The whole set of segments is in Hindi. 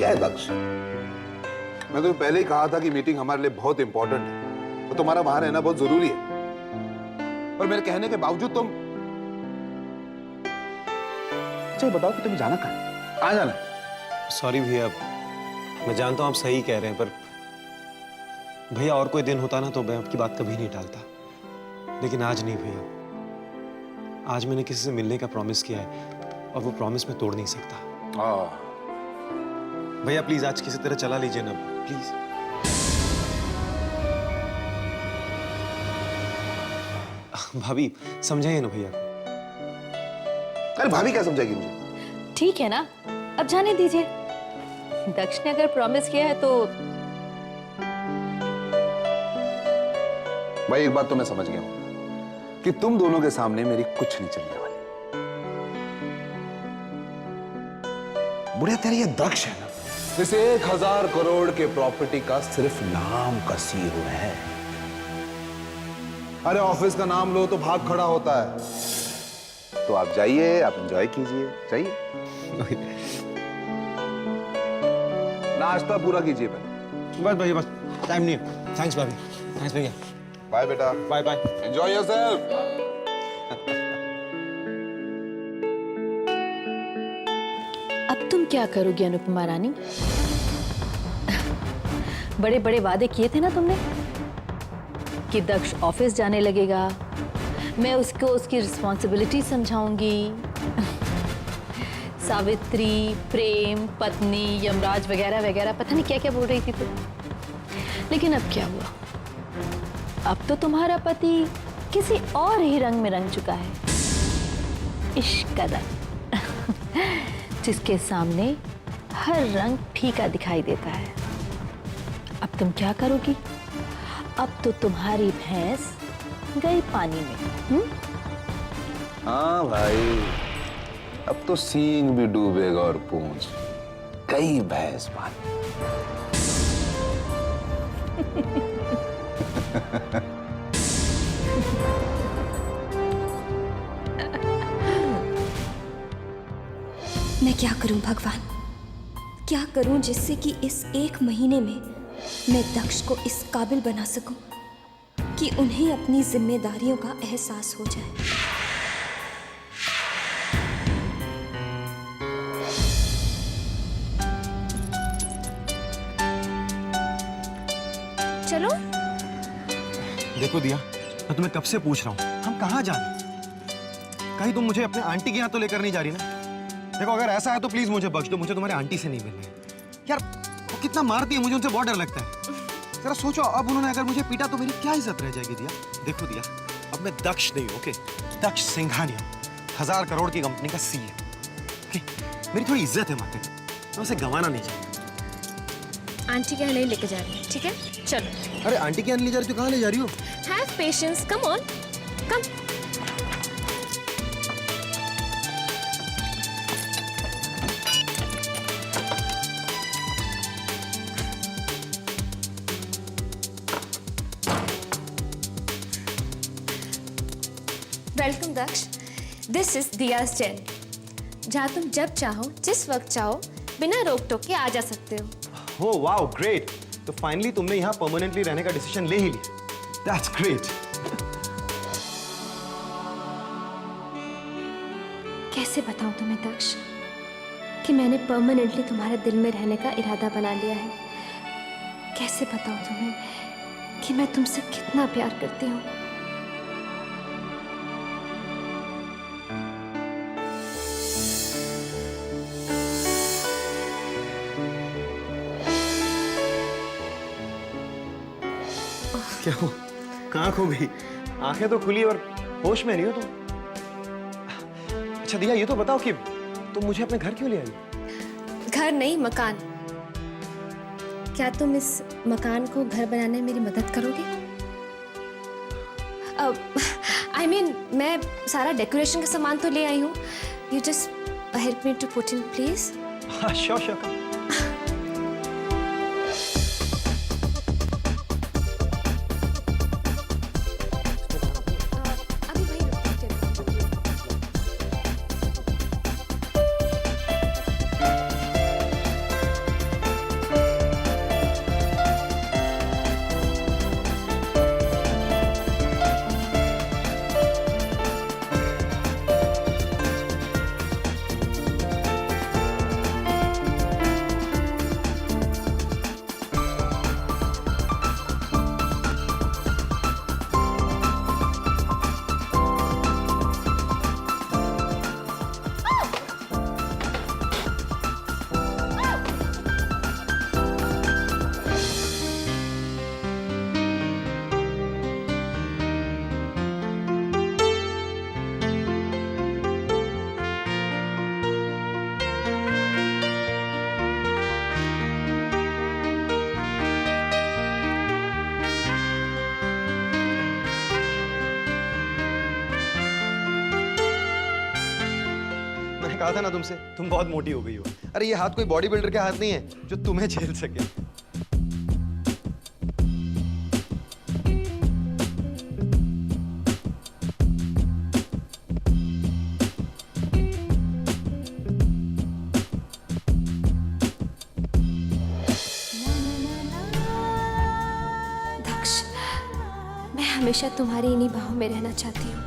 क्या है दक्ष? मैं तुम्हें पहले ही कहा था कि मीटिंग हमारे लिए बहुत इंपॉर्टेंट है, तो तुम्हारा वहां रहना बहुत जरूरी है, पर मेरे कहने के बावजूद तुम। अच्छा ये बताओ कि तुम्हें जाना कहाँ है? कहाँ जाना है? सॉरी भैया, मैं जानता हूँ आप सही कह रहे हैं, पर भैया और कोई दिन होता ना तो मैं आपकी बात कभी नहीं टालता, लेकिन आज नहीं भैया। आज मैंने किसी से मिलने का प्रॉमिस किया है और वो प्रॉमिस मैं तोड़ नहीं सकता। भैया प्लीज आज किसी तरह चला लीजिए ना, प्लीज। भाभी समझाइए ना भैया को। अरे भाभी क्या समझाएगी मुझे? ठीक है ना, अब जाने दीजिए। दक्ष ने अगर प्रॉमिस किया है तो। भाई एक बात तो मैं समझ गया हूं कि तुम दोनों के सामने मेरी कुछ नहीं चलने वाली। बुढ़िया तेरा ये दक्ष है ना, इस 1000 करोड़ के प्रॉपर्टी का सिर्फ नाम का सीरो है। अरे ऑफिस का नाम लो तो भाग खड़ा होता है। तो आप जाइए, आप एंजॉय कीजिए, जाइए। नाश्ता पूरा कीजिए पहले। बस भैया बस, टाइम नहीं है। थैंक्स भाभी, थैंक्स भैया। बाय बेटा। Bye bye. Enjoy yourself. अब तुम क्या करोगी अनुपमा रानी? बड़े बड़े वादे किए थे ना तुमने कि दक्ष ऑफिस जाने लगेगा, मैं उसको उसकी रिस्पॉन्सिबिलिटी समझाऊंगी। सावित्री, प्रेम, पत्नी, यमराज वगैरह वगैरह पता नहीं क्या क्या बोल रही थी तुम। लेकिन अब क्या हुआ? अब तो तुम्हारा पति किसी और ही रंग में रंग चुका है। इश्क का रंग जिसके सामने हर रंग फीका दिखाई देता है। अब तुम क्या करोगी? अब तो तुम्हारी भैंस गई पानी में। हाँ भाई, अब तो सींग भी डूबेगा और पूंछ। कई भैंस पानी। मैं क्या करूं भगवान, क्या करूं जिससे कि इस 1 महीने में मैं दक्ष को इस काबिल बना सकूं कि उन्हें अपनी जिम्मेदारियों का एहसास हो जाए। चलो। देखो दिया, मैं तुम्हें कब से पूछ रहा हूँ, हम कहाँ जा रहे हैं? कहीं तुम मुझे अपने आंटी के यहाँ तो लेकर नहीं जा रही ना? देखो अगर ऐसा है तो प्लीज मुझे बख्श दो, मुझे तुम्हारे आंटी से नहीं मिलना है। यार वो कितना मारती है, मुझे उनसे बहुत डर लगता है। जरा सोचो, अब उन्होंने अगर मुझे पीटा तो मेरी क्या इज्जत रह जाएगी दिया? देखो दिया, अब मैं दक्ष नहीं हूँ, ओके? दक्ष सिंघानिया 1000 करोड़ की कंपनी का सीए, ओके? मेरी थोड़ी इज्जत है माते, मैं उसे गंवाना नहीं चाहता। आंटी के यहाँ नहीं लेके जा रही है, ठीक है? चलो। अरे आंटी के यहाँ ले जा रही हो तो कहाँ ले जा रही हो? Have patience, come on, come. Welcome Daksh, this is Diya's Jain, जहाँ तुम जब चाहो, जिस वक्त चाहो, बिना रोक टोक के आ जा सकते हो। Oh wow, great! तो फाइनली तुमने यहाँ परमानेंटली रहने का डिसीजन ले ही लिया। That's great. कैसे बताऊं तुम्हें दक्ष कि मैंने परमानेंटली तुम्हारे दिल में रहने का इरादा बना लिया है? कैसे बताऊं तुम्हें कि मैं तुमसे कितना प्यार करती हूँ? क्या हुआ? कहाँ खो गई? आंखें तो खुली और होश में नहीं हो तुम। अच्छा दिया, ये तो बताओ कि तुम मुझे अपने घर क्यों ले आई? घर नहीं, मकान। क्या तुम इस मकान को घर बनाने में मेरी मदद करोगे? I mean, मैं सारा डेकोरेशन का सामान तो ले आई हूँ। You just help me to put in, please. हाँ, sure. अभी वही रुको। कहा था ना तुमसे, तुम बहुत मोटी हो गई हो। अरे ये हाथ कोई बॉडी बिल्डर के हाथ नहीं है जो तुम्हें झेल सके। दक्ष, मैं हमेशा तुम्हारी इन्हीं बाहों में रहना चाहती हूँ।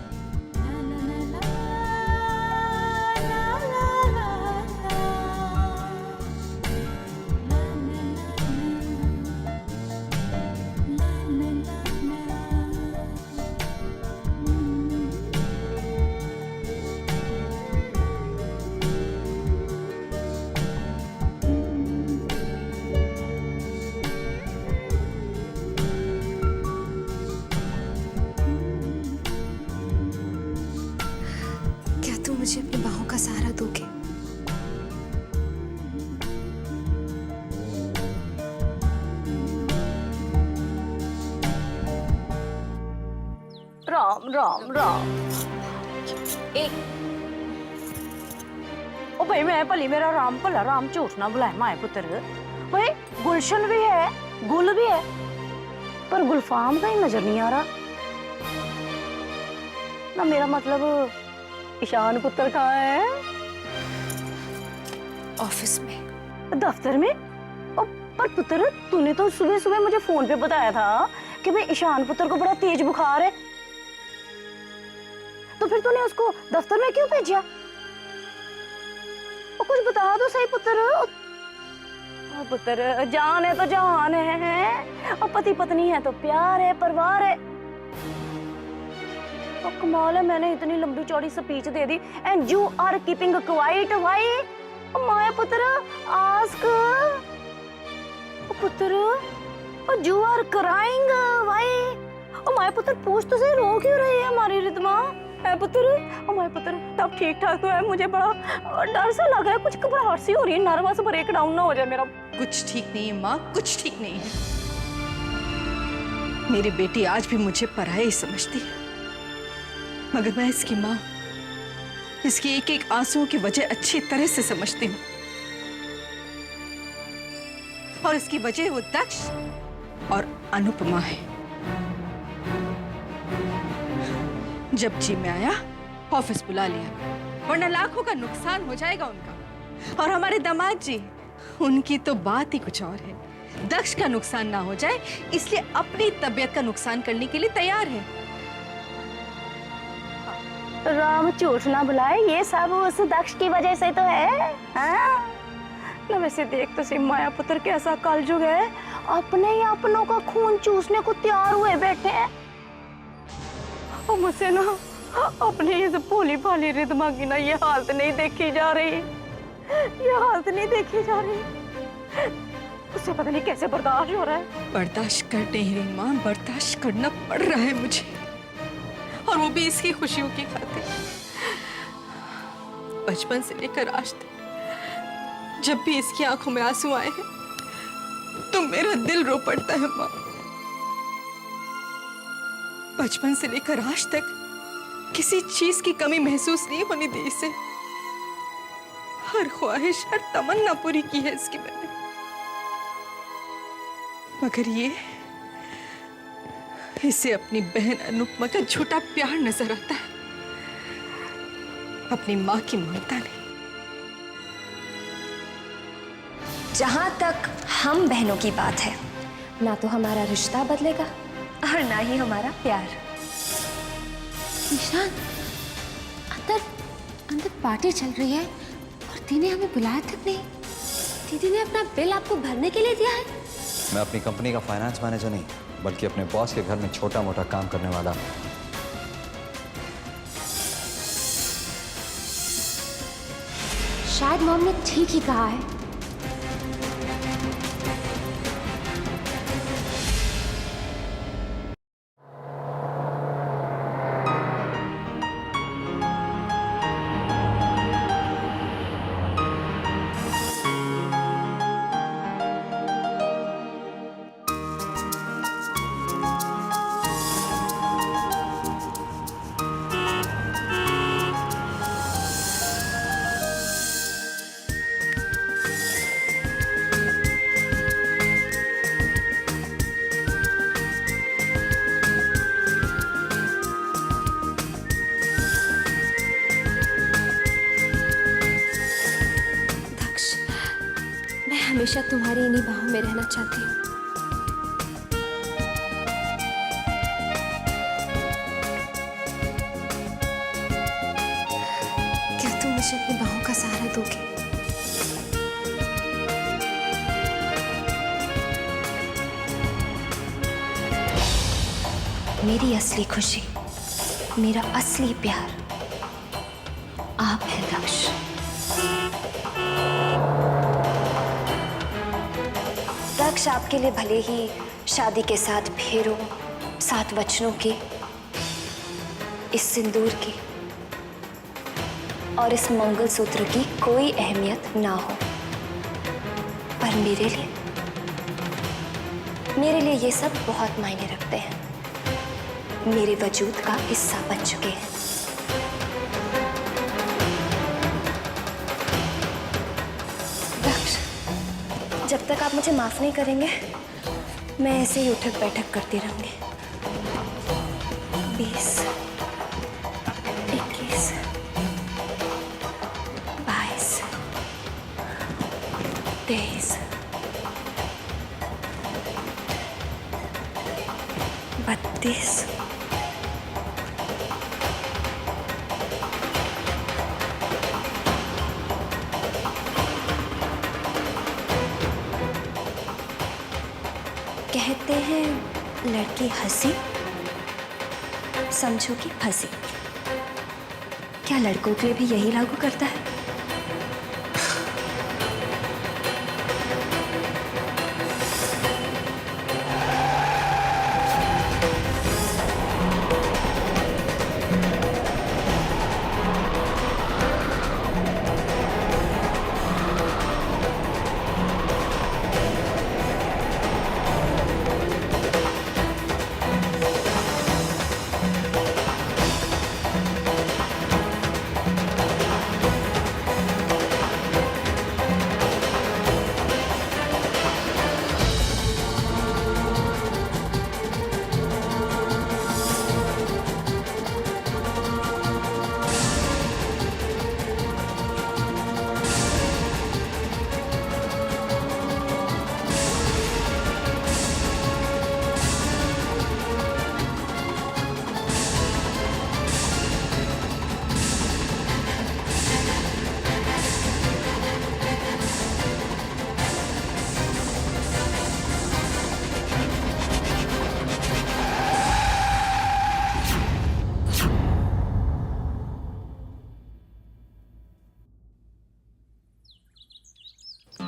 क्या तुम मुझे अपनी बाहों का सहारा दोगे? राम राम राम। ओ भाई मैं भली मेरा राम भला राम झूठ ना बुलाए माए पुत्र। भाई गुलशन भी है, गुल भी है, पर गुलफाम कहीं नजर नहीं आ रहा ना। मेरा मतलब ईशान पुत्र कहाँ है? ऑफिस में। दफ्तर में? ओ, पर पुत्र तूने तो सुबह सुबह मुझे फोन पे बताया था कि भाई ईशान पुत्र को बड़ा तेज बुखार है, तो फिर तूने उसको दफ्तर में क्यों भेजा? ओ, कुछ बता दो सही पुत्र। ओ पुत्र, जान है तो जहान है, और पति पत्नी है तो प्यार है, परिवार है। तो कमाल है, मैंने इतनी लंबी चौड़ी स्पीच दे दी and you are keeping quiet. Why? My पुत्र आस्क। पुत्र you are crying. Why? My पुत्र पूछ तो सही, रो क्यों रही है हमारी रितमा? है पुत्र, माय पुत्र तब ठीक ठाक तो है, मुझे बड़ा डर सा लग रहा है, कुछ घबराहट सी हो रही है, नर्वस ब्रेक डाउन ना हो जाए मेरा। कुछ ठीक नहीं है माँ, कुछ ठीक नहीं है। मेरी बेटी आज भी मुझे पराया ही समझती है, मगर मैं इसकी माँ, इसकी एक एक आंसुओं की वजह अच्छी तरह से समझती हूँ। और इसकी वजह वो दक्ष और अनुपमा है। जब जी में आया, ऑफिस बुला लिया, वरना लाखों का नुकसान हो जाएगा उनका। और हमारे दामाद जी, उनकी तो बात ही कुछ और है। दक्ष का नुकसान ना हो जाए इसलिए अपनी तबीयत का नुकसान करने के लिए तैयार है। राम झूठ ना बुलाए, ये सब उस दक्ष की वजह से तो है। हाँ? ना वैसे देख तो सही माया पुत्र कैसा कलयुग है, अपने ही अपनों का खून चूसने को तैयार हुए बैठे हैं। और मुझसे ना अपनी इस भोली भाली रिदमा की ना ये हालत नहीं देखी जा रही, ये हालत नहीं देखी जा रही। उससे पता नहीं कैसे बर्दाश्त हो रहा है। बर्दाश्त कर नहीं रही माँ, बर्दाश्त करना पड़ रहा है मुझे, और वो भी इसकी खुशियों की खातिर। बचपन से लेकर आज तक जब भी इसकी आंखों में आंसू आए हैं तो मेरा दिल रो पड़ता है माँ। बचपन से लेकर आज तक किसी चीज की कमी महसूस नहीं होने दी इसे। हर ख्वाहिश, हर तमन्ना पूरी की है इसकी मैंने, मगर ये इसे अपनी बहन अनुपमा का झूठा प्यार नजर आता है, अपनी माँ की ममता नहीं। जहां तक हम बहनों की बात है, ना तो हमारा रिश्ता बदलेगा और ना ही हमारा प्यार। ईशान, अंदर अंदर पार्टी चल रही है और दीदी ने हमें बुलाया तक नहीं। दीदी ने अपना बिल आपको भरने के लिए दिया है। मैं अपनी कंपनी का फाइनेंस मैनेजर नहीं, बल्कि अपने बॉस के घर में छोटा मोटा काम करने वाला हूं। शायद मॉम ने ठीक ही कहा है। हमेशा तुम्हारी इन्हीं बाहों में रहना चाहती हूँ। क्या तुम मुझे अपनी बाहों का सहारा दोगे? मेरी असली खुशी, मेरा असली प्यार आप है दक्ष। दक्ष आपके लिए भले ही शादी के 7 फेरों, 7 वचनों की, इस सिंदूर की और इस मंगलसूत्र की कोई अहमियत ना हो, पर मेरे लिए ये सब बहुत मायने रखते हैं। मेरे वजूद का हिस्सा बन चुके हैं। दक्ष, जब तक आप मुझे माफ नहीं करेंगे, मैं ऐसे ही उठक बैठक करती रहूंगी। 20, 21, 22, 23, 32, कहते हैं लड़की हंसी, समझो कि फंसी। क्या लड़कों के लिए भी यही लागू करता है?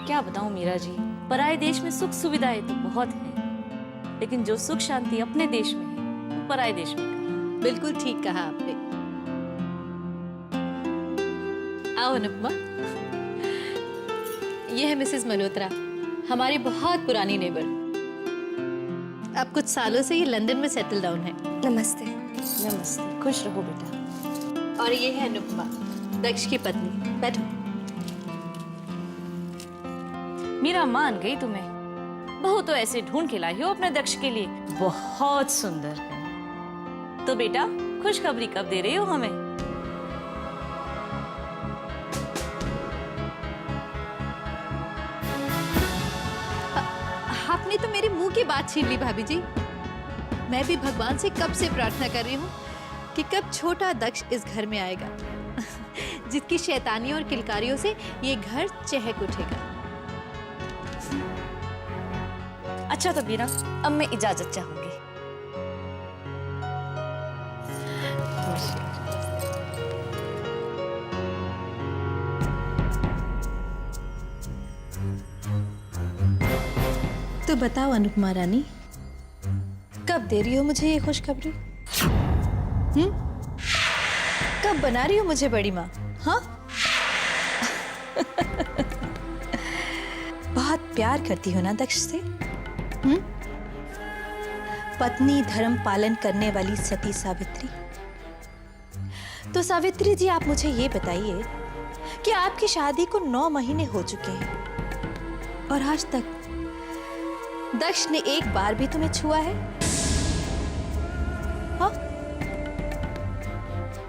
क्या बताऊं मीरा जी, पराये देश में सुख सुविधाएं तो बहुत है, लेकिन जो सुख शांति अपने देश में है वो पराये देश में कहाँ। बिल्कुल ठीक कहा आपने। आओ अनुपमा, ये है मिसेस मल्होत्रा, हमारी बहुत पुरानी नेबर। अब कुछ सालों से ये लंदन में सेटल डाउन है। नमस्ते। नमस्ते, खुश रहो बेटा। और ये है अनुपमा, दक्ष की पत्नी। बैठो। मीरा मान गई तुम्हें, बहू तो ऐसे ढूंढ के लाई हो अपने दक्ष के लिए, बहुत सुंदर है। तो बेटा खुशखबरी कब दे रही हो हमें? आपने तो मेरे मुंह की बात छीन ली भाभी जी। मैं भी भगवान से कब से प्रार्थना कर रही हूँ कि कब छोटा दक्ष इस घर में आएगा जिसकी शैतानियों और किलकारियों से ये घर चहक उठेगा। अच्छा तो मीरा, अब मैं इजाजत चाहूंगी। तो बताओ अनुपमा रानी, कब दे रही हो मुझे ये खुशखबरी? कब बना रही हो मुझे बड़ी माँ? हाँ? बहुत प्यार करती हो ना दक्ष से? पत्नी धर्म पालन करने वाली सती सावित्री। तो सावित्री जी, आप मुझे ये बताइए कि आपकी शादी को 9 महीने हो चुके हैं और आज तक दक्ष ने एक बार भी तुम्हें छुआ है? हाँ?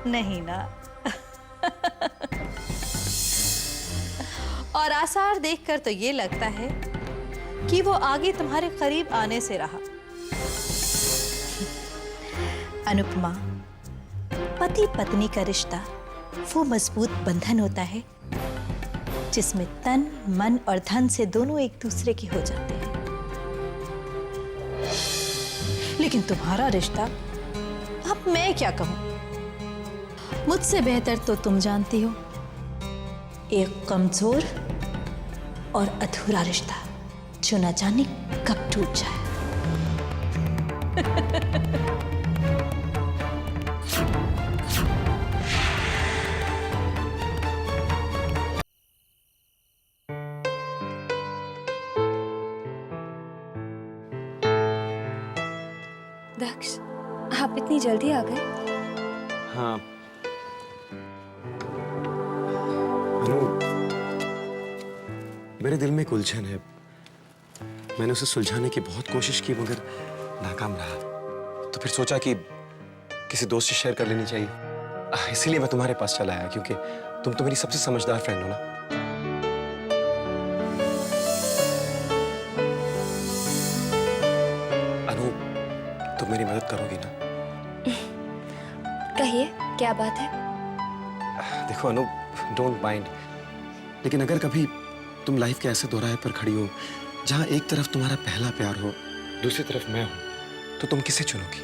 नहीं ना? और आसार देखकर तो ये लगता है कि वो आगे तुम्हारे करीब आने से रहा। अनुपमा, पति पत्नी का रिश्ता वो मजबूत बंधन होता है जिसमें तन, मन और धन से दोनों एक दूसरे के हो जाते हैं। लेकिन तुम्हारा रिश्ता, अब मैं क्या कहूं, मुझसे बेहतर तो तुम जानती हो, एक कमजोर और अधूरा रिश्ता जो न जाने कब टूट जाए। दक्ष, आप इतनी जल्दी आ गए? हाँ अनु, मेरे दिल में एक उलझन है। मैंने उसे सुलझाने की बहुत कोशिश की मगर नाकाम रहा। तो फिर सोचा कि किसी दोस्त से शेयर कर लेनी चाहिए। इसीलिए मैं तुम्हारे पास चला आया क्योंकि तुम तो मेरी सबसे समझदार फ्रेंड हो ना। अनु, तुम मेरी मदद करोगी ना? कहिए, क्या बात है? देखो अनु, डोंट माइंड, लेकिन अगर कभी तुम लाइफ के ऐसे दोराहे पर खड़ी हो जहां एक तरफ तुम्हारा पहला प्यार हो, दूसरी तरफ मैं हूं, तो तुम किसे चुनोगी?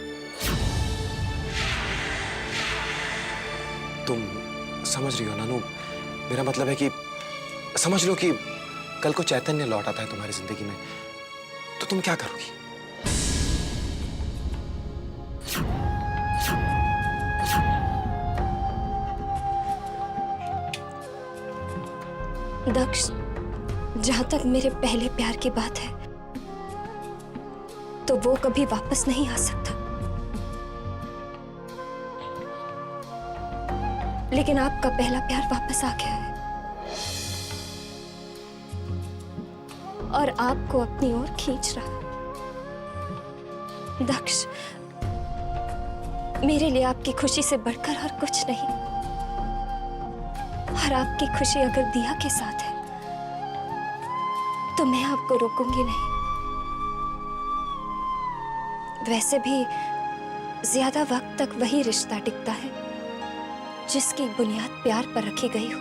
तुम समझ रही हो ना अनु? मेरा मतलब है कि समझ लो कि कल को चैतन्य लौट आता है तुम्हारी जिंदगी में, तो तुम क्या करोगी? दक्ष, जहां तक मेरे पहले प्यार की बात है तो वो कभी वापस नहीं आ सकता। लेकिन आपका पहला प्यार वापस आ गया है और आपको अपनी ओर खींच रहा है। दक्ष, मेरे लिए आपकी खुशी से बढ़कर और कुछ नहीं, और आपकी खुशी अगर दिया के साथ है तो मैं आपको रोकूंगी नहीं। वैसे भी ज्यादा वक्त तक वही रिश्ता टिकता है जिसकी बुनियाद प्यार पर रखी गई हो,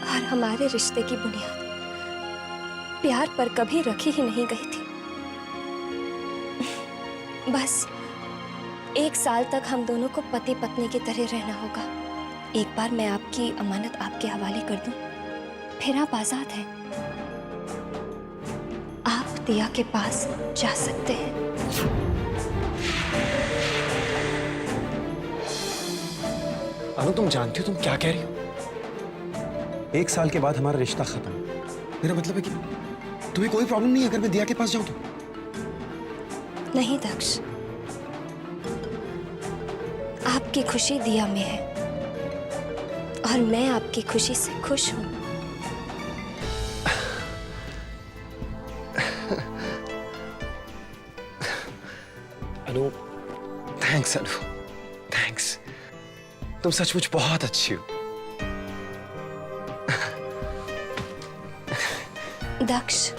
और हमारे रिश्ते की बुनियाद प्यार पर कभी रखी ही नहीं गई थी। बस 1 साल तक हम दोनों को पति पत्नी की तरह रहना होगा। एक बार मैं आपकी अमानत आपके हवाले कर दूं, फिर आप आजाद हैं। आप दिया के पास जा सकते हैं। अनु, तुम जानती हो तुम क्या कह रही हो? 1 साल के बाद हमारा रिश्ता खत्म। मेरा मतलब है कि तुम्हें कोई प्रॉब्लम नहीं है अगर मैं दिया के पास जाऊं तो? नहीं दक्ष, आपकी खुशी दिया में है और मैं आपकी खुशी से खुश हूं। अनु, थैंक्स अनु, थैंक्स। तुम सचमुच बहुत अच्छी हो। दक्ष,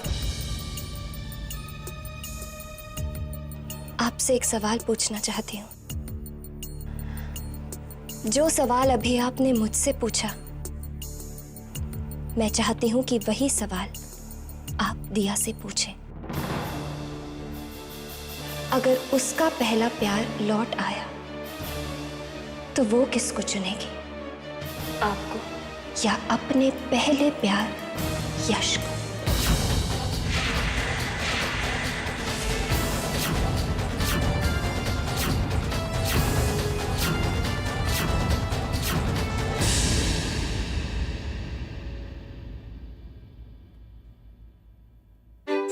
आपसे एक सवाल पूछना चाहती हूँ। जो सवाल अभी आपने मुझसे पूछा, मैं चाहती हूं कि वही सवाल आप दिया से पूछें। अगर उसका पहला प्यार लौट आया तो वो किसको चुनेगी, आपको या अपने पहले प्यार यश को?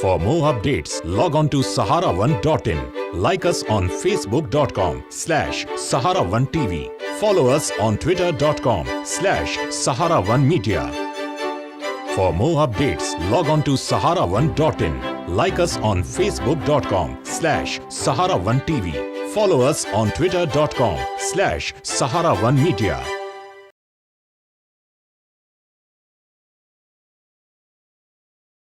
For more updates, log on to Sahara1.in. Like us on Facebook.com/Sahara1TV. Follow us on Twitter.com/Sahara1Media. For more updates, log on to Sahara1.in. Like us on Facebook.com/Sahara1TV. Follow us on Twitter.com/Sahara1Media.